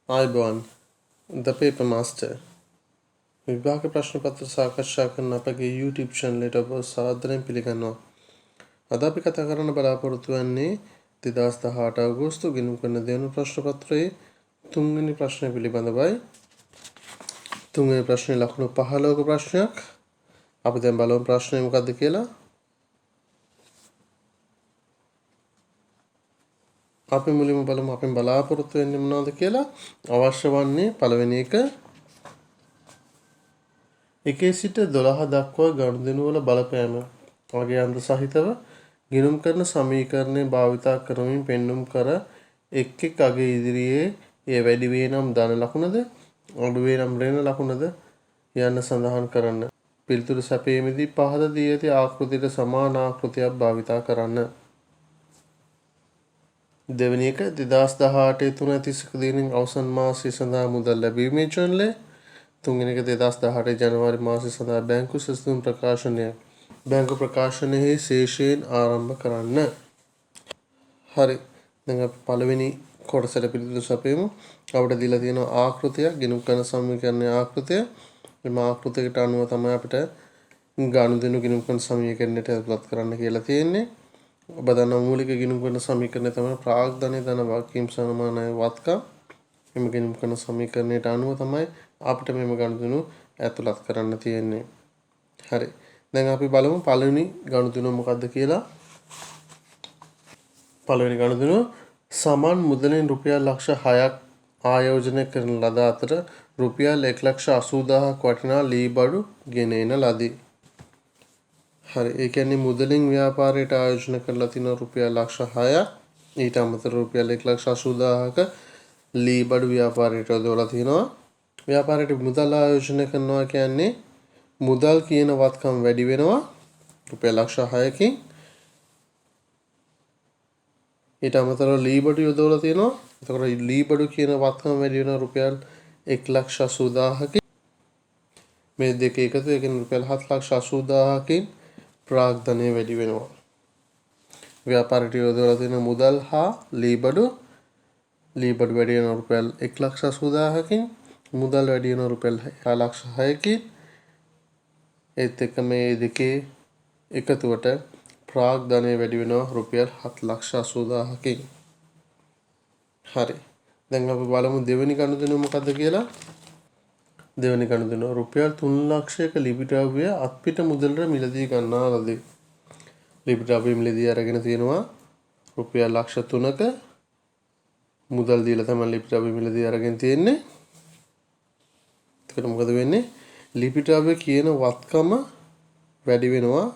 ආයුබෝවන් ද paper master විභාග ප්‍රශ්න පත්‍ර සාකච්ඡා කරන අපගේ YouTube channel එකට ඔබ සාදරයෙන් පිළිගන්නවා. අද අපි කතා කරන්න බලාපොරොත්තු වෙන්නේ 2018 අගෝස්තු ගිණුම් කරන දෙවන ප්‍රශ්න පත්‍රයේ තුන්වෙනි ප්‍රශ්නය පිළිබඳවයි. තුන්වෙනි ප්‍රශ්නේ ලකුණු 15ක ප්‍රශ්නයක්. අපි දැන් බලමු ප්‍රශ්නේ මොකක්ද කියලා. අපි මුලින්ම බලමු අපෙන් බලාපොරොත්තු වෙන්නේ මොනවද කියලා. අවශ්‍ය වන්නේ පළවෙනි එක 1 සිට 12 දක්වා ගනුදෙනු වල බලපෑම වගේ අන්ත සහිතව ගිණුම් කරන සමීකරණය භාවිතා කරමින් පෙන්눔 කර එක් අග ඉදිරියේ එය වැඩි වේ නම් ධන ලකුණද අඩු වේ නම් ඍණ ලකුණද යන්න සඳහන් කරන්න. පිළිතුරු සැපයීමේදී පහත දී ඇති ආකෘතියට සමාන ආකෘතියක් භාවිතා කරන්න. දෙවෙනි එක 2018 තුන 31 දිනින් අවසන් මාසය සඳහා මුදල් ලැබීමේ ජර්නලය. තුන්වෙනි එක 2018 ජනවාරි මාසය සඳහා බැංකු සැසඳුම් ප්‍රකාශනය. බැංකු ප්‍රකාශනයේ ශේෂයෙන් ආරම්භ කරන්න. හරි. දැන් අපි පළවෙනි කොටසට පිළිතුරු සපයමු. අපිට දීලා තියෙන ආකෘතියක් ගිණුම් කරන සමීකරණයේ ආකෘතිය. මේ ආකෘතියකට අනුව තමයි අපිට ගනුදෙනු ගිණුම් කරන සමීකරණයට ඇතුළත් කරන්න කියලා තියෙන්නේ. ඔබ දන්නා මූලික ගිණුම් කරන සමීකරණය තමයි ප්‍රාග්ධනය ධන වගකීම් සමානයි වත්කම්. මෙම ගිණුම් කරන සමීකරණයට අනුව තමයි අපිට මෙම ගනුදෙනු ඇතුළත් කරන්න තියෙන්නේ. හරි. දැන් අපි බලමු පළවෙනි ගනුදෙනුව මොකක්ද කියලා. පළවෙනි ගනුදෙනුව සමාන මුදලෙන් රුපියල් ලක්ෂ 6ක් ආයෝජනය කරන ලද අතර රුපියල් 1,80,000ක් වටිනා ලී බඩු ගෙන එන ලදී. හරි. ඒ කියන්නේ මුදලින් ව්‍යාපාරයට ආයෝජනය කරලා තියෙන රුපියල් ලක්ෂ 6ක් ඊට අමතරව රුපියල් 1,80,000ක ලී බඩු ව්‍යාපාරයට යොදවලා තිනවා. ව්‍යාපාරයට මුදල් ආයෝජනය කරනවා කියන්නේ මුදල් කියන වත්කම් වැඩි වෙනවා රුපියල් ලක්ෂ 6කින්. ඊට අමතරව ලී බඩු යොදවලා තියෙනවා. එතකොට ලී බඩු කියන වත්කම් වැඩි වෙනවා රුපියල් 1,80,000කින්. මේ දෙක එකතු එකෙන් රුපියල් 7,80,000කින් ප්‍රාග්ධනය වැඩි වෙනවා. ව්‍යාපාරයට යොදවලා තියෙන මුදල් හා ලී බඩු වැඩි වෙන රුපියල් 1,80,000කින් මුදල් වැඩි වෙන රුපියල් 6,06,කින්. ඒත් එක්ක මේ දෙකේ එකතුවට ප්‍රාග්ධනය වැඩි වෙනවා රුපියල් 7,80,000කින්. හරි. දැන් අපි බලමු දෙවෙනි ගනුදෙනුව මොකද්ද කියලා. දෙවෙනි ගනුදෙනුව රුපියල් 3,00,000ක ලිපි ද්‍රව්‍ය අත්පිට මුදලට මිලදී ගන්නා ලදී. ලිපි ද්‍රව්‍ය මිලදී අරගෙන තියෙනවා රුපියල් ලක්ෂ 3ක මුදල් දීලා තමයි ලිපි ද්‍රව්‍ය මිලදී අරගෙන තියෙන්නේ. එතකොට මොකද වෙන්නේ? ලිපි ද්‍රව්‍ය කියන වත්කම වැඩි වෙනවා.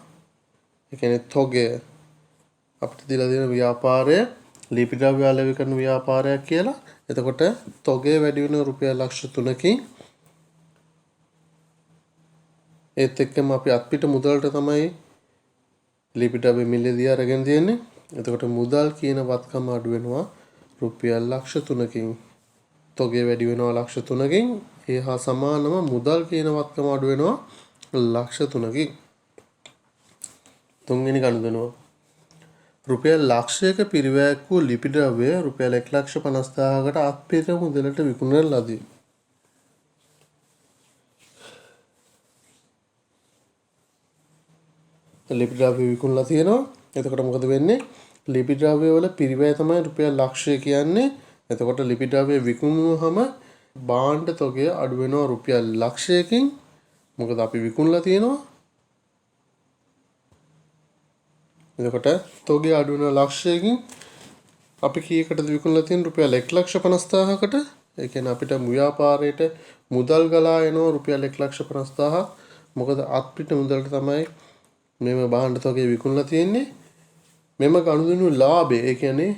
ඒ කියන්නේ තොගය අපිට දීලා දෙන ව්‍යාපාරය ලිපි ද්‍රව්‍ය අලෙවි කරන ව්‍යාපාරයක් කියලා. එතකොට තොගය වැඩි වෙන රුපියල් ලක්ෂ 3කින්. ඒත් එක්කම අපි අත්පිට මුදලට තමයි ලිපි ද්‍රව්‍ය මිලදී අරගෙන තියෙන්නේ. එතකොට මුදල් කියන වත්කම අඩු වෙනවා රුපියල් ලක්ෂ 3කින්. තොගය වැඩි වෙනවා ලක්ෂ 3කින්. ඒ හා සමානව මුදල් කියන වත්කම අඩු වෙනවා ලක්ෂ 3කින්. තුන්වෙනි ගනුදෙනුව රුපියල් ලක්ෂයක පිරිවැයක් වූ ලිපි ද්‍රව්‍ය රුපියල් 1,50,000කට අත්පිට මුදලට විකුණන ලදී. ලිපි ද්‍රව්‍ය විකුණලා තියෙනවා. එතකොට මොකද වෙන්නේ? ලිපි ද්‍රව්‍ය වල පිරිවැය තමයි රුපියල් ලක්ෂය කියන්නේ. එතකොට ලිපි ද්‍රව්‍ය විකුණුවහම භාණ්ඩ තොගය අඩු වෙනවා රුපියල් ලක්ෂයකින්. මොකද අපි විකුණලා තියෙනවා. එතකොට තොගය අඩු වෙන ලක්ෂයකින් අපි කීයකටද විකුණලා තියෙන රුපියල් 1,50,000කට. ඒ කියන්නේ අපිට ව්‍යාපාරයට මුදල් ගලා එනවා රුපියල් 1,50,000. මොකද අත්පිට මුදලට තමයි මෙම භාණ්ඩ තොගය විකුණලා තියෙන්නේ. මෙම ගනුදෙනු ලාභය ඒ කියන්නේ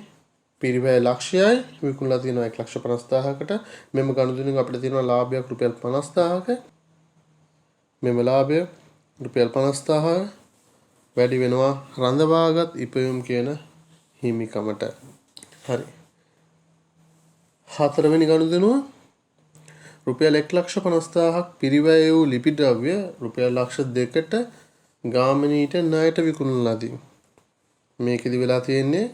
පිරිවැය ලක්ෂයයි විකුණලා තියෙනවා 1,50,000කට. මෙම ගනුදෙනුවෙන් අපිට තියෙනවා ලාභයක් රුපියල් 50,000ක. මෙම ලාභය රුපියල් 50,000 වැඩි වෙනවා රඳවාගත් ඉපයුම් කියන හිමිකමට. හරි. හතරවෙනි ගනුදෙනුව රුපියල් 1,50,000ක් පිරිවැය වූ ලිපි ද්‍රව්‍ය රුපියල් ලක්ෂ 2කට ගාමිණීට ණයට විකුණන ලදී. මේකෙදි වෙලා තියෙන්නේ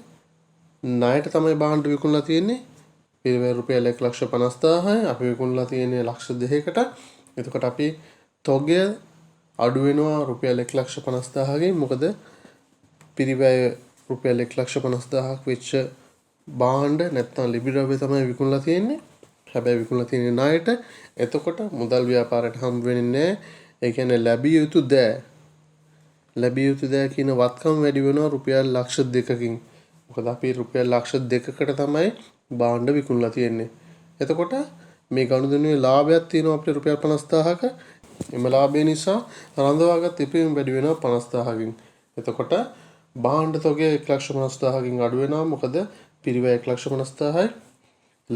ණයට තමයි භාණ්ඩ විකුණලා තියෙන්නේ. පිරිවැය රුපියල් 1,50,000යි. අපි විකුණලා තියෙන්නේ ලක්ෂ 2කට. එතකොට අපි තොගය අඩු වෙනවා රුපියල් 1,50,000කින්. මොකද පිරිවැය රුපියල් 1,50,000ක් වෙච්ච භාණ්ඩ නැත්නම් ලිපි ද්‍රව්‍ය තමයි විකුණලා තියෙන්නේ. හැබැයි විකුණලා තියෙන්නේ ණයට. එතකොට මුදල් ව්‍යාපාරයට හම්බ වෙන්නේ නැහැ. ඒ කියන්නේ ලැබිය යුතු දෑ කියන වත්කම් වැඩි වෙනවා රුපියල් ලක්ෂ 2කින්. මොකද අපි රුපියල් ලක්ෂ 2කට තමයි භාණ්ඩ විකුණලා තියෙන්නේ. එතකොට මේ ගනුදෙනුවේ ලාභයක් තියෙනවා අපිට රුපියල් 50,000ක. එම ලාභය නිසා රඳවාගත් ඉපයීම වැඩි වෙනවා 50,000කින්. එතකොට භාණ්ඩ තොගය 1,50,000කින් අඩු වෙනවා. මොකද පිරිවැය 1,50,000යි.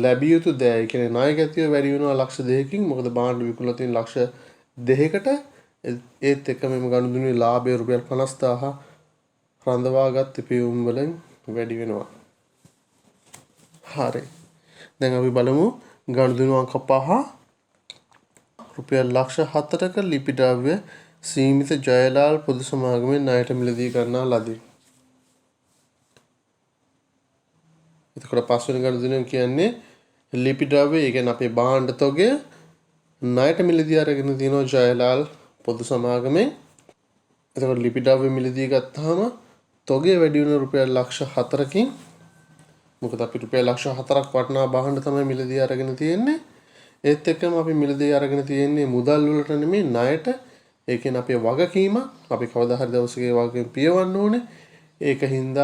ලැබිය යුතු දෑ, ඒ කියන්නේ ණය ගැතිය වැඩි වෙනවා ලක්ෂ 2කින්. මොකද භාණ්ඩ විකුණලා තියෙන ලක්ෂ 2කට. ඒත් එක්ක මෙම ගනුදෙනුවේ ලාභය රුපියල් 50,000 රඳවාගත් ඉපයීම වලින් වැඩි වෙනවා. හරි. දැන් අපි බලමු ගනුදෙනු අංක 5 රුපියල් ලක්ෂ 4ක ලිපි ද්‍රව්‍ය සීමිත ජයලාල් පොදු සමාගමෙන් ණයට මිලදී ගන්නා ලදී. එතකොට පස්වෙනි ගනුදෙනුව කියන්නේ ලිපි ද්‍රව්‍ය, ඒ කියන්නේ අපේ භාණ්ඩ තොගය ණයට මිලදී අරගෙන තියෙනවා ජයලාල් පොදු සමාගමෙන්. එතකොට ලිපි ද්‍රව්‍ය මිලදී ගත්තාම තොගය වැඩි වෙන රුපියල් ලක්ෂ 4කින්. මොකද අපි රුපියල් ලක්ෂ 4ක් වටිනා භාණ්ඩ තමයි මිලදී අරගෙන තියෙන්නේ. ඒත් එක්කම අපි මිලදී අරගෙන තියෙන්නේ මුදල් වලට නෙමෙයි ණයට. ඒ කියන්නේ අපේ වගකීම. අපි කවදා හරි දවසක ඒ වගකීම පියවන්න ඕනේ. ඒකින්ද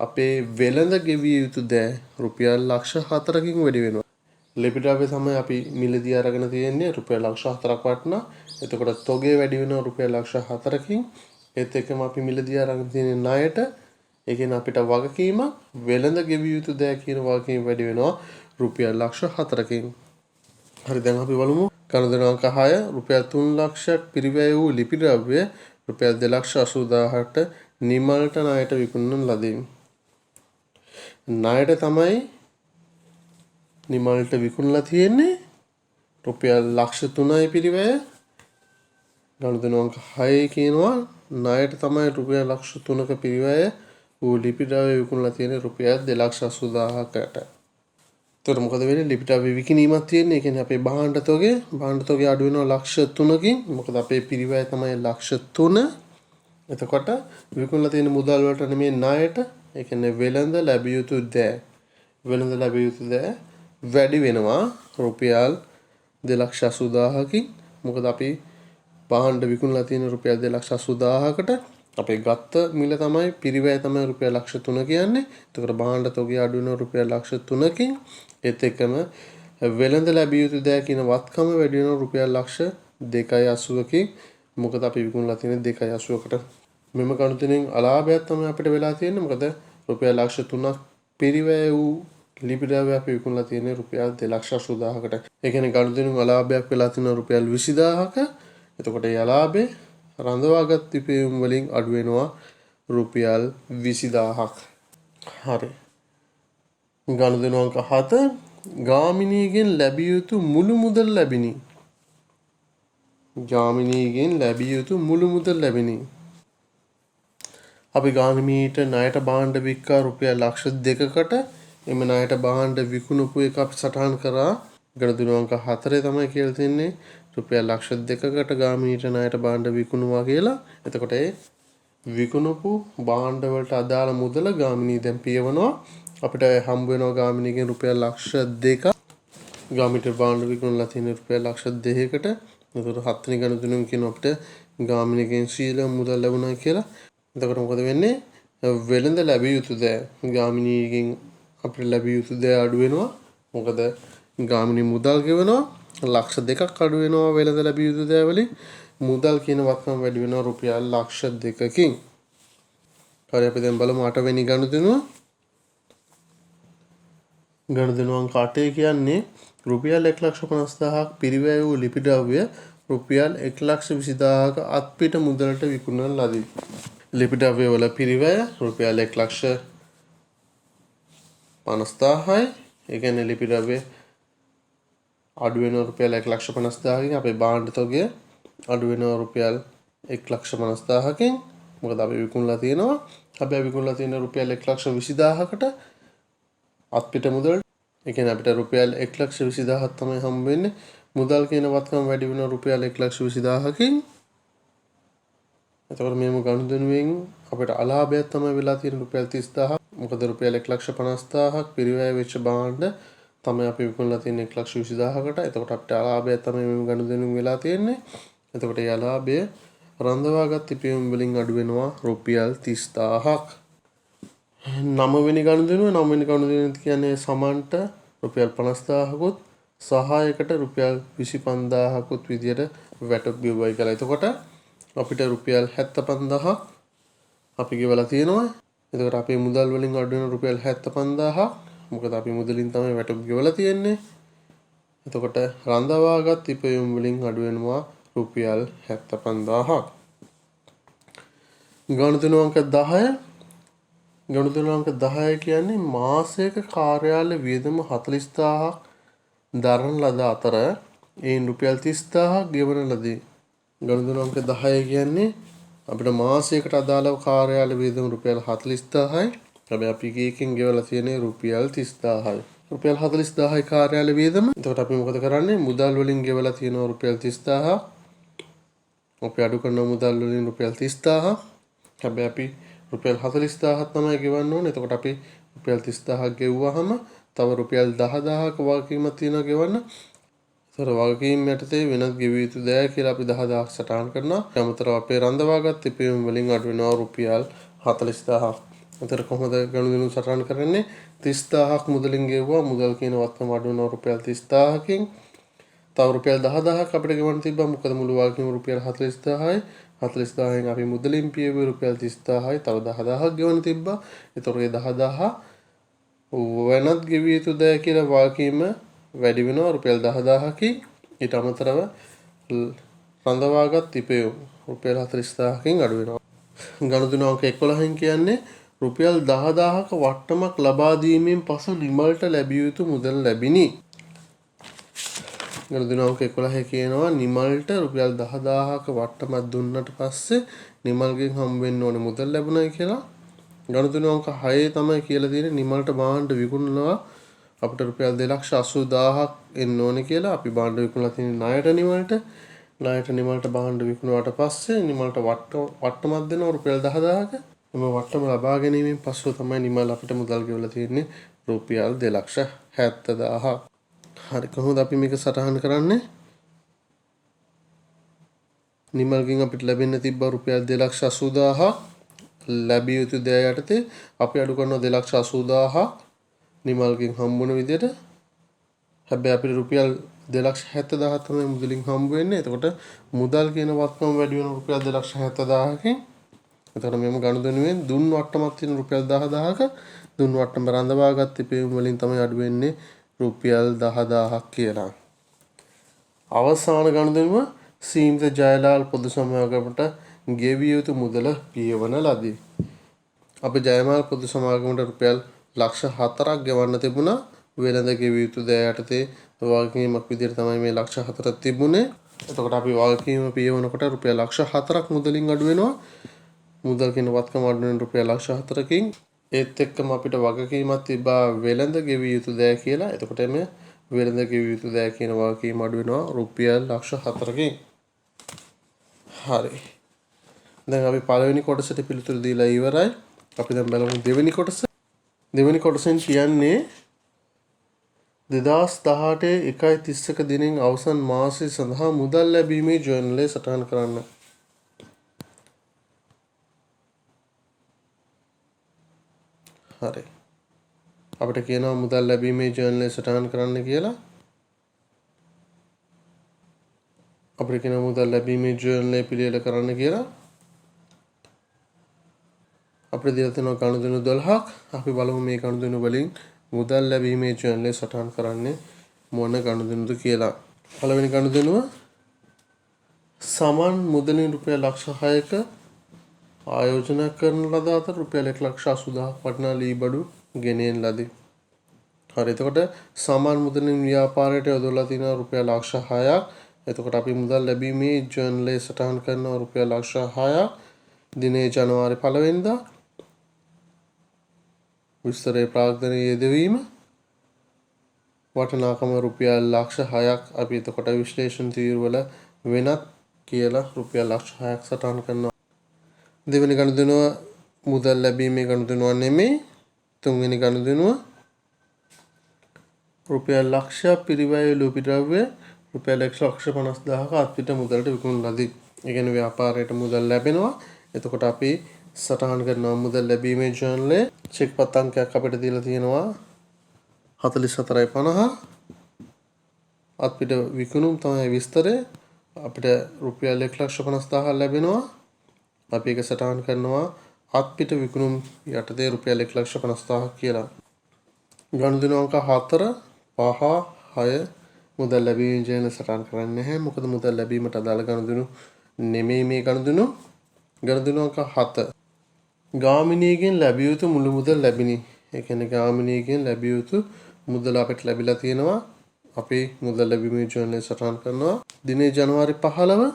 අපේ වෙළඳ ගෙවිය යුතු දෑ රුපියල් ලක්ෂ 4කින් වැඩි වෙනවා. ලිපි ද්‍රව්‍ය තමයි අපි මිලදී අරගෙන තියෙන්නේ රුපියල් ලක්ෂ 4ක් වටිනා. එතකොට තොගය වැඩි වෙනවා රුපියල් ලක්ෂ 4කින්. ඒත් එක්කම අපි මිලදී අරගෙන තියෙන්නේ ණයට. ඒ කියන්නේ අපිට වගකීම වෙළඳ ගෙවිය යුතු දෑ කියන වගකීම වැඩි වෙනවා රුපියල් ලක්ෂ 4කින්. හරි, දැන් අපි බලමු ගනුදෙනු අංක 6 රුපියල් 3 ලක්ෂයක් පිරිවැය වූ ලිපි ද්‍රව්‍ය රුපියල් 2,80,000ට නිමල්ට ණයට විකුණන ලදී. ණයට තමයි නිමල්ට විකුණලා තියෙන්නේ රුපියල් ලක්ෂ 3යි පිරිවැය. ගනුදෙනු අංක 6 කියනවා ණයට තමයි රුපියල් ලක්ෂ 3ක පිරිවැය වූ ලිපි ද්‍රව්‍ය විකුණලා තියෙන්නේ රුපියල් 2,80,000කට. එතකොට මොකද වෙන්නේ? ලිපි ද්‍රව්‍ය විකිණීමක් තියෙන්නේ. ඒ කියන්නේ අපේ භාණ්ඩ තොගය අඩු වෙනවා ලක්ෂ 3කින්. මොකද අපේ පිරිවැය තමයි ලක්ෂ 3. එතකොට විකුණලා තියෙන මුදල් වලට නෙමෙයි ණයට. ඒ කියන්නේ වෙළඳ ලැබිය යුතු දෑ වැඩි වෙනවා රුපියල් 2,80,000කින්. මොකද අපි භාණ්ඩ විකුණලා තියෙන රුපියල් 2,80,000කට. අපේ ගත්ත මිල තමයි පිරිවැය තමයි රුපියල් ලක්ෂ 3 කියන්නේ. එතකොට භාණ්ඩ තොගය අඩු වෙනවා රුපියල් ලක්ෂ 3කින්. ඒත් එක්කම වෙළඳ ලැබිය යුතු දෑ කියන වත්කම වැඩි වෙනවා රුපියල් ලක්ෂ 2.80කින්. මොකද අපි විකුණලා තියෙන්නේ 2.80කට. මෙම ගනුදෙනුවෙන් අලාභයක් තමයි අපිට වෙලා තියෙන්නේ. මොකද රුපියල් ලක්ෂ 3ක් පිරිවැය වූ ලිපි ද්‍රව්‍ය අපි විකුණලා තියෙන්නේ රුපියල් 2,80,000කට. ඒ කියන්නේ ගනුදෙනුවෙන් අලාභයක් වෙලා තියෙනවා රුපියල් 20,000ක. එතකොට ඒ අලාභේ රඳවාගත් ඉපයීම් වලින් අඩු වෙනවා රුපියල් 20,000ක්. හරි. ගනුදෙනු අංක 7 ගාමිණීගෙන් ලැබිය යුතු මුළු මුදල් ලැබිනි. අපි ගාමිණීට ණයට භාණ්ඩ වික්කා රුපියල් ලක්ෂ 2කට. එම ණයට භාණ්ඩ විකුණපු එක අපි සටහන් කරා ගනුදෙනු අංක 4 තමයි කියලා තින්නේ රුපියල් ලක්ෂ 2කට ගාමිණීට ණයට භාණ්ඩ විකුණුවා කියලා. එතකොට ඒ විකුණපු භාණ්ඩ වලට අදාළ මුදල ගාමිණී දැන් පියවනවා. අපිට හම්බ වෙනවා ගාමිණීගෙන් රුපියල් ලක්ෂ 2ක්. ගාමිණීට භාණ්ඩ විකුණලා තියෙන රුපියල් ලක්ෂ 2කට. එතකොට 7 වෙනි ගනුදෙනුවෙන් කියන අපිට ගාමිණීගෙන් සීල මුදල් ලැබුණා කියලා. එතකොට මොකද වෙන්නේ? වෙළඳ ලැබිය යුතු දෑ ගාමිණීගෙන් අපිට ලැබිය යුතු දෑ අඩු වෙනවා. මොකද ගාමිණී මුදල් ගෙවනවා. ලක්ෂ 2ක් අඩු වෙනවා වෙළඳ ලැබිය යුතු දෑ වලින්. මුදල් කියන වත්කම වැඩි වෙනවා රුපියල් ලක්ෂ 2කින්. හරි, අපි දැන් බලමු 8 වෙනි ගනුදෙනුව. ගනුදෙනු අංක 8 කියන්නේ රුපියල් 1,50,000ක් පිරිවැය වූ ලිපි ද්‍රව්‍ය රුපියල් 1,20,000ක අත්පිට මුදලට විකුණන ලදී. ලිපි ද්‍රව්‍ය වල පිරිවැය රුපියල් 1,50,000යි. ඒ කියන්නේ ලිපි ද්‍රව්‍ය අඩු වෙනවා රුපියල් 1,50,000කින්. අපේ භාණ්ඩ තොගය අඩු වෙනවා රුපියල් 1,50,000කින්. මොකද අපි විකුණලා තියෙනවා. හැබැයි විකුණලා තියෙන රුපියල් 1,20,000කට අත්පිට මුදල්. ඒ කියන්නේ අපිට රුපියල් 1,20,000ක් තමයි හම්බ වෙන්නේ. මුදල් කියන වත්කම වැඩි වෙන රුපියල් 1,20,000කින්. එතකොට මේම ගනුදෙනුවෙන් අපිට අලාභයක් තමයි වෙලා තියෙන රුපියල් 30,000ක්. මොකද රුපියල් 1,50,000ක් පිරිවැය වෙච්ච භාණ්ඩ තමයි අපි විකුණලා තියෙන්නේ 1,20,000කට. එතකොට අපිට අලාභයක් තමයි මේම ගනුදෙනුවෙන් වෙලා තියෙන්නේ. එතකොට ඒ අලාභය රඳවාගත් ඉපයුම් වලින් අඩු වෙනවා රුපියල් 30,000ක්. 9 වෙනි ගනුදෙනුව කියන්නේ සමන්ට රුපියල් 50,000කුත් සහායකට රුපියල් 25,000කුත් විදියට වැටුප් ගෙවුවයි කියලා. එතකොට අපිට රුපියල් 75,000ක් අපි ගෙවලා තියෙනවා. එතකොට අපේ මුදල් වලින් අඩු වෙන රුපියල් 75,000ක්. මොකද අපි මුදලින් තමයි වැටුප් ගෙවලා තියෙන්නේ. එතකොට රඳවාගත් ඉපයුම් වලින් අඩු වෙනවා රුපියල් 75,000ක්. ගනුදෙනු අංක 10 ගනුදෙනු අංක 10 කියන්නේ මාසයක කාර්යාලය වියදම 40,000ක් දරන ලද අතර එයින් රුපියල් 30,000ක් ගෙවන ලදී. ගනුදෙනු අංක 10 කියන්නේ අපිට මාසයකට අදාළව කාර්යාලය වියදම රුපියල් 40,000යි. හැබැයි අපි එකකින් ගෙවලා තියෙන්නේ රුපියල් 30,000යි. රුපියල් 40,000යි කාර්යාලය වියදම. එතකොට අපි මොකද කරන්නේ? මුදල් වලින් ගෙවලා තියෙනවා රුපියල් 30,000ක්. අපි අඩු කරන මුදල් වලින් රුපියල් 30,000ක්. හැබැයි අපි රුපියල් 40,000ක් තමයි ගෙවන්න ඕනේ. එතකොට අපි රුපියල් 30,000ක් ගෙවුවාම තව රුපියල් 10,000ක වගකීමක් තියෙනවා ගෙවන්න. ඒතර වගකීම් යටතේ වෙනත් ගෙවිය යුතු දෑ කියලා අපි 10,000ක් සටහන් කරනවා. අමතරව අපේ රඳවාගත් ඉපයුම් වලින් අඩු වෙනවා රුපියල් 40,000ක්. ඒතර කොහොමද ගනුදෙනු සටහන් කරන්නේ? 30,000ක් මුදලින් ගෙවුවා. මුදල් කියන වත්කම අඩු වෙනවා රුපියල් 30,000කින්. තව රුපියල් 10,000ක් අපිට ගෙවන්න තිබ්බා. මොකද මුළු වගකීම රුපියල් 40,000යි. 40,000න් අපි මුදලින් පියවුවේ රුපියල් 30,000යි. තව 10,000ක් ගෙවන්න තිබ්බා. ඒතකොට ඒ 10,000 වෙනත් ගෙවිය යුතු දෑ කියලා වගකීම වැඩි වෙනවා රුපියල් 10,000කින්. ඊට අමතරව රඳවාගත් ඉපයුම් රුපියල් 40,000කින් අඩු වෙනවා. ගනුදෙනු අංක 11න් කියන්නේ රුපියල් 10,000ක වට්ටමක් ලබා දීමෙන් පසු නිමල්ට ලැබිය යුතු මුදල් ලැබිනි. ගනුදෙනු අංක 11 කියනවා නිමල්ට රුපියල් 10,000ක වට්ටමක් දුන්නට පස්සේ නිමල්ගෙන් හම්බ වෙන්න ඕනේ මුදල් ලැබුණයි කියලා. ගනුදෙනු අංක 6 තමයි කියලා තියෙන්නේ නිමල්ට භාණ්ඩ විකුණනවා අපිට රුපියල් 2,80,000ක් එන්න ඕනේ කියලා. අපි භාණ්ඩ විකුණලා තියෙන ණයට නිමල්ට භාණ්ඩ විකුණුවාට පස්සේ නිමල්ට වට්ටමක් දෙනවා රුපියල් 10,000ක. එම වට්ටම ලබා ගැනීමෙන් පස්සෙ තමයි නිමල් අපිට මුදල් ගෙවලා තියෙන්නේ රුපියල් 2,70,000ක්. හරි, කොහොමද අපි මේක සටහන් කරන්නේ? නිමල්ගෙන් අපිට ලැබෙන්න තිබ්බ රුපියල් 2,80,000ක් ලැබිය යුතු දෑ යටතේ අපි අඩු කරනවා 2,80,000ක් නිමල්ගෙන් හම්බුන විදිහට. හැබැයි අපිට රුපියල් 2,70,000ක් තමයි මුදලින් හම්බ වෙන්නේ. එතකොට මුදල් කියන වත්කම වැඩි වෙන රුපියල් 2,70,000කින්. එතකොට මෙම ගනුදෙනුවෙන් දුන් වට්ටමක් තියෙන රුපියල් 10,000ක දුන් වට්ටම රඳවාගත් ඉපයුම් වලින් තමයි අඩු වෙන්නේ රුපියල් 10,000ක් කියලා. අවසාන ගනුදෙනුව සීමිත ජයලාල් පොදු සමාගමට ගෙවිය යුතු මුදල පියවන ලදී. අපි ජයමාල් පොදු සමාගමට රුපියල් 4,00,000ක් ගෙවන්න තිබුණා. වෙළඳ ගෙවිය යුතු දෑ යටතේ වගකීමක් විදිහට තමයි මේ 4,00,000ක් තිබුණේ. එතකොට අපි වගකීම පියවනකොට රුපියල් 4,00,000ක් මුදලින් අඩු වෙනවා. මුදල් කියන වත්කම අඩු වෙන රුපියල් 4,00,000කින්. ඒත් එක්කම අපිට වගකීමක් තිබ්බා වෙළඳ ගෙවිය යුතු දෑ කියලා. එතකොට මේ වෙළඳ ගෙවිය යුතු දෑ කියන වගකීම අඩු වෙනවා රුපියල් 4,00,000කින්. හරි. දැන් අපි පළවෙනි කොටසට පිළිතුරු දීලා ඉවරයි. අපි දැන් බලමු දෙවෙනි කොටස. දෙවෙනි කොටසෙන් කියන්නේ 2018 1.31 දිනෙන් අවසන් මාසය සඳහා මුදල් ලැබීමේ ජර්නලය සටහන් කරන්න. හරි. අපිට කියනවා මුදල් ලැබීමේ ජර්නලය සටහන් කරන්න කියලා. අපිට කියනවා මුදල් ලැබීමේ ජර්නලය පිළියෙල කරන්න කියලා. අපිට දීලා තියෙනවා ගනුදෙනු 12ක්. අපි බලමු මේ ගනුදෙනු වලින් මුදල් ලැබීමේ ජර්නලය සටහන් කරන්නේ මොන ගනුදෙනුද කියලා. පළවෙනි ගනුදෙනුව සමන් මුදලින් රුපියල් 6,00,000ක ආයෝජන කරන ලද අතර රුපියල් 1,80,000ක් වටිනා ලී බඩු ගෙනෙන ලදී. හරි, එතකොට සමන් මුදලින් ව්‍යාපාරයට යොදවලා තියෙනවා රුපියල් 6,00,000ක්. එතකොට අපි මුදල් ලැබීමේ ජර්නලය සටහන් කරනවා රුපියල් 6,00,000ක් දිනේ ජනවාරි 1 වෙනිදා. විස්තරේ ප්‍රාග්ධනීය යෙදවීම වටිනාකම රුපියල් ලක්ෂ 6ක් අපි එතකොට විශ්ලේෂණ තීරුවල වෙනත් කියලා රුපියල් ලක්ෂ 6ක් සටහන් කරනවා. දෙවෙනි ගනුදෙනුව මුදල් ලැබීමේ ගනුදෙනුව නෙමෙයි. තුන්වෙනි ගනුදෙනුව රුපියල් ලක්ෂ පිරිවැය ලෝපිද්‍රව්‍ය රුපියල් 1,50,000ක අත්පිට මුදලට විකුණන ලදී. ඒ කියන්නේ ව්‍යාපාරයට මුදල් ලැබෙනවා. එතකොට අපි සටහන් කරනවා මුදල් ලැබීමේ ජර්නලයේ චෙක් පත් අංකයක් අපිට දීලා තියෙනවා 44.50. අත්පිට විකුණුම් තමයි විස්තරය. අපිට රුපියල් 1,50,000 ලැබෙනවා. අපි ඒක සටහන් කරනවා අත්පිට විකුණුම් යටතේ රුපියල් 1,50,000 කියලා. ගනුදෙනු අංක 4 5 6 මුදල් ලැබීමේ ජර්නල සටහන් කරන්නේ නැහැ. මොකද මුදල් ලැබීමට අදාළ ගනුදෙනු නෙමෙයි මේ ගනුදෙනු. ගනුදෙනු අංක 7 ගාමිණීගෙන් ලැබිය යුතු මුළු මුදල් ලැබිනි. ඒ කියන්නේ ගාමිණීගෙන් ලැබිය යුතු මුදල අපිට ලැබිලා තියෙනවා. අපි මුදල් ලැබීමේ ජර්නලය සටහන් කරනවා. දිනේ ජනවාරි 15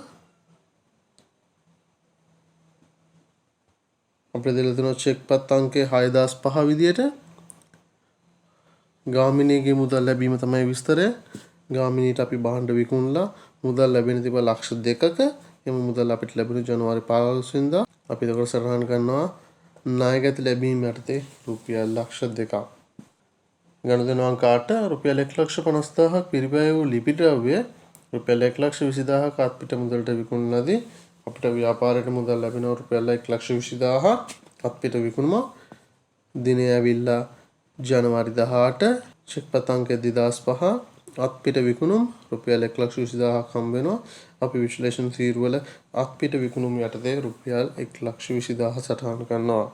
අපිට දීලා තියෙනවා චෙක් පත් අංකය 6005 විදියට. ගාමිණීගේ මුදල් ලැබීම තමයි විස්තරය. ගාමිණීට අපි භාණ්ඩ විකුණලා මුදල් ලැබෙන තිබ්බ ලක්ෂ 2ක. එම මුදල් අපිට ලැබුණේ ජනවාරි 15 වෙනිදා. අපි ඒක සටහන් කරනවා ණයගැති ලැබීම යටතේ රුපියල් ලක්ෂ 2ක්. ගනුදෙනු අංක 8 රුපියල් 1,50,000ක් පිරිවැය වූ ලිපි ද්‍රව්‍ය රුපියල් 1,20,000ක අත්පිට මුදලට විකුණනදී අපිට ව්‍යාපාරයට මුදල් ලැබෙනවා රුපියල් 1,20,000ක් අත්පිට විකුණුම. දිනය ඇවිල්ලා ජනවාරි 18 චෙක් පත් අංකය 2005 අත්පිට විකුණුම් රුපියල් 1,20,000ක් හම්බ වෙනවා. අපි විශ්ලේෂණ තීරුවල අත්පිට විකුණුම් යටතේ රුපියල් 1,20,000 සටහන් කරනවා.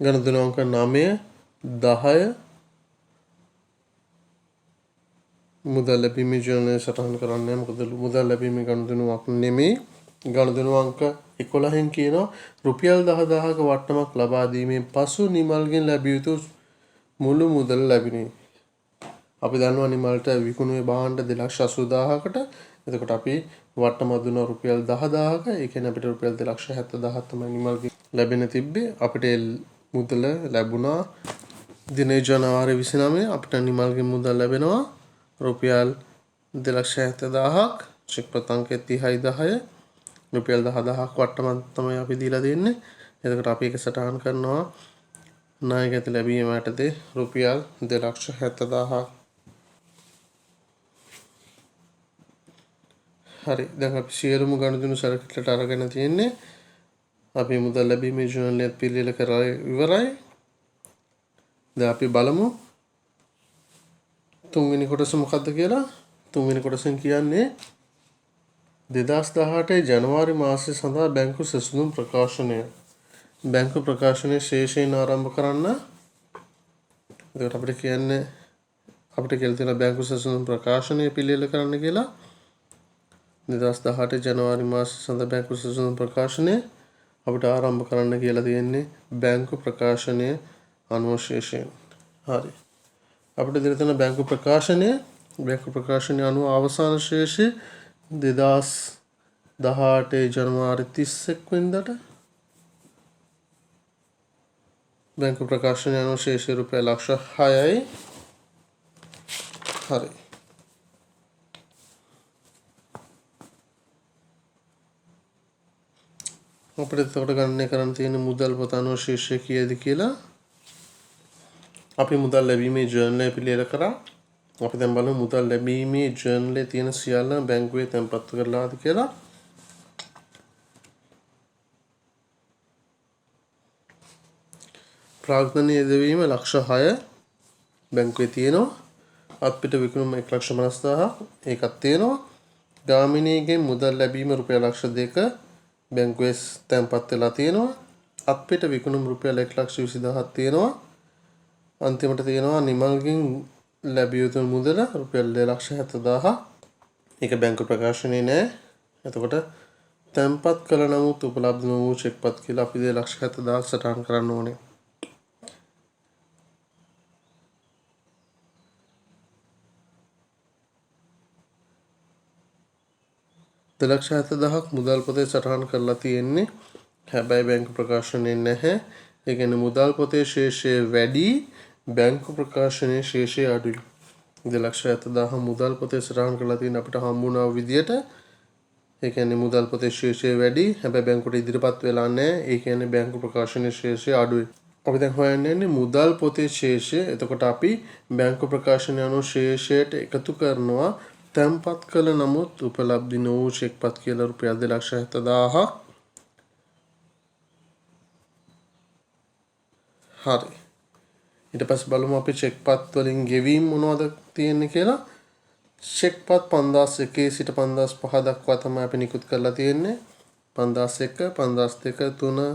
ගනුදෙනු අංක 9 10 මුදල් ලැබීමේ ජර්නලය සටහන් කරන්නේ මොකද මුදල් ලැබීමේ ගනුදෙනුවක් නෙමෙයි. ගනුදෙනු අංක 11න් කියනවා රුපියල් 10,000ක වට්ටමක් ලබා දීමෙන් පසු නිමල්ගෙන් ලැබිය යුතු මුළු මුදල ලැබිනි. අපි දන්නවා නිමල්ට විකුණුවේ භාණ්ඩ 2,80,000කට. එතකොට අපි වට්ටමක් දුන්නා රුපියල් 10,000ක. ඒ කියන්නේ අපිට රුපියල් 2,70,000ක් තමයි නිමල්ගෙන් ලැබෙන්න තිබ්බේ. අපිට මුදල ලැබුණා දිනේ ජනවාරි 29 අපිට නිමල්ගෙන් මුදල් ලැබෙනවා රුපියල් 2,70,000ක්. චෙක් පත් අංකය 30/10 රුපියල් 10,000ක් වට්ටමක් තමයි අපි දීලා දෙන්නේ. එතකොට අපි ඒක සටහන් කරනවා ණයගැති ලැබීම යටතේ රුපියල් 2,70,000ක්. හරි. දැන් අපි සියලුම ගනුදෙනු සරකටට අරගෙන තියෙන්නේ. අපි මුදල් ලැබීමේ ජර්නලයත් පිළියෙල කරලා ඉවරයි. දැන් අපි බලමු තුන්වෙනි කොටස මොකක්ද කියලා. තුන්වෙනි කොටසෙන් කියන්නේ 2018 ජනවාරි මාසය සඳහා බැංකු සෙසුම් ප්‍රකාශනය. බැංකු ප්‍රකාශනයේ ශේෂයෙන් ආරම්භ කරන්න. එතකොට අපිට කියන්නේ අපිට කියලා තියෙන බැංකු සෙසුම් ප්‍රකාශනය පිළියෙල කරන්න කියලා. 2018 ජනවාරි මාසය සඳහා බැංකු සෙසුම් ප්‍රකාශනය අපිට ආරම්භ කරන්න කියලා තියෙන්නේ බැංකු ප්‍රකාශනය අනුව ශේෂයෙන්. හරි. අපිට දීලා තියෙන බැංකු ප්‍රකාශනය අනුව අවසාන ශේෂය 2018 ජනවාරි 31 වෙනිදාට බැංකු ප්‍රකාශනය අනුව ශේෂය රුපියල් ලක්ෂ 6යි. හරි. අපිට එතකොට ගණනය කරන්න තියෙන මුදල් පොත අනුව ශේෂය කීයද කියලා. අපි මුදල් ලැබීමේ ජර්නලය පිළියෙල කරා. අපි දැන් බලමු මුදල් ලැබීමේ ජර්නලයේ තියෙන සියල්ල බැංකුවේ තැන්පත් කරලාද කියලා. ප්‍රාග්ධනීය යෙදවීම ලක්ෂ 6 බැංකුවේ තියෙනවා. අත්පිට විකුණුම 1,50,000 ඒකත් තියෙනවා. ගාමිණීගෙන් මුදල් ලැබීම රුපියල් ලක්ෂ 2 බැංකුවේ තැන්පත් වෙලා තියෙනවා. අත්පිට විකුණුම රුපියල් 1,20,000ක් තියෙනවා. අන්තිමට තියෙනවා නිමල්ගෙන් ලැබිය යුතු මුදල රුපියල් 2,70,000. ඒක බැංකු ප්‍රකාශනයේ නෑ. එතකොට තැන්පත් කළ නමුත් උපලබ්ධ නොවූ චෙක්පත් කියලා අපි 2,70,000ක් සටහන් කරන්න ඕනේ. දෙලක්ෂ 70,000ක් මුදල් පොතේ සටහන් කරලා තියෙන්නේ. හැබැයි බැංකු ප්‍රකාශනයේ නැහැ. ඒ කියන්නේ මුදල් පොතේ ශේෂය වැඩි. බැංකු ප්‍රකාශනයේ ශේෂය අඩුයි. 2,70,000 මුදල් පොතේ සටහන් කරලා තියෙන අපිට හම්බුණා විදියට ඒ කියන්නේ මුදල් පොතේ ශේෂය වැඩි හැබැයි බැංකුවට ඉදිරිපත් වෙලා නැහැ. ඒ කියන්නේ බැංකු ප්‍රකාශනයේ ශේෂය අඩුයි. අපි දැන් හොයන්නේ මුදල් පොතේ ශේෂය. එතකොට අපි බැංකු ප්‍රකාශනය අනුව ශේෂයට එකතු කරනවා තැන්පත් කළ නමුත් උපලබ්ධි නොවූ චෙක්පත් කියලා රුපියල් 2,70,000. හරි. ඊට පස්සේ බලමු අපි චෙක්පත් වලින් ගෙවීම් මොනවද තියෙන්නේ කියලා. චෙක්පත් 5,001 සිට 5,005 දක්වා තමයි අපි නිකුත් කරලා තියෙන්නේ. 5,001, 5,002, 3,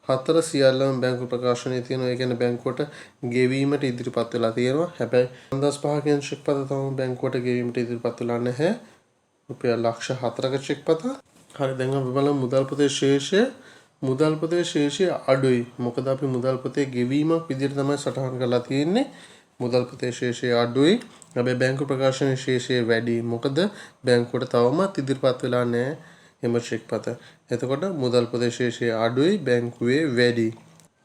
4 සියල්ලම බැංකු ප්‍රකාශනයේ තියෙනවා. ඒ කියන්නේ බැංකුවට ගෙවීමට ඉදිරිපත් වෙලා තියෙනවා. හැබැයි 5,005 කියන චෙක්පත තමයි බැංකුවට ගෙවීමට ඉදිරිපත් වෙලා නැහැ. රුපියල් ලක්ෂ 4ක චෙක්පත. හරි දැන් අපි බලමු මුදල් පොතේ ශේෂය. මුදල් පොතේ ශේෂය අඩුයි. මොකද අපි මුදල් පොතේ ගෙවීමක් විදිහට තමයි සටහන් කරලා තියෙන්නේ. මුදල් පොතේ ශේෂය අඩුයි. හැබැයි බැංකු ප්‍රකාශනයේ ශේෂය වැඩි. මොකද බැංකුවට තවමත් ඉදිරිපත් වෙලා නැහැ එම චෙක්පත. එතකොට මුදල් පොතේ ශේෂය අඩුයි බැංකුවේ වැඩි.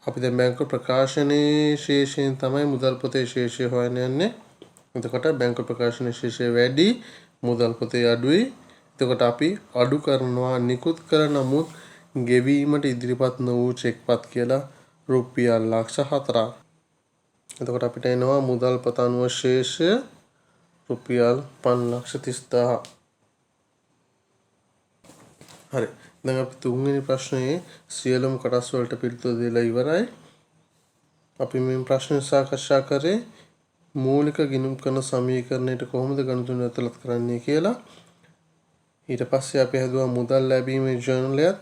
අපි දැන් බැංකු ප්‍රකාශනයේ ශේෂයෙන් තමයි මුදල් පොතේ ශේෂය හොයන්න යන්නේ. එතකොට බැංකු ප්‍රකාශනයේ ශේෂය වැඩි මුදල් පොතේ අඩුයි. එතකොට අපි අඩු කරනවා නිකුත් කර නමුත් ගෙවීමට ඉදිරිපත් නොවූ චෙක්පත් කියලා රුපියල් ලක්ෂ 4ක්. එතකොට අපිට එනවා මුදල් පොත අනුව ශේෂය රුපියල් 5,30,000. හරි. දැන් අපි තුන්වෙනි ප්‍රශ්නයේ සියලුම කොටස් වලට පිළිතුරු දීලා ඉවරයි. අපි මේ ප්‍රශ්න සාකච්ඡා කරේ මූලික ගිණුම් කරන සමීකරණයට කොහොමද ගණිතය ඇතුළත් කරන්නේ කියලා. ඊට පස්සේ අපි හදුවා මුදල් ලැබීමේ ජර්නලයක්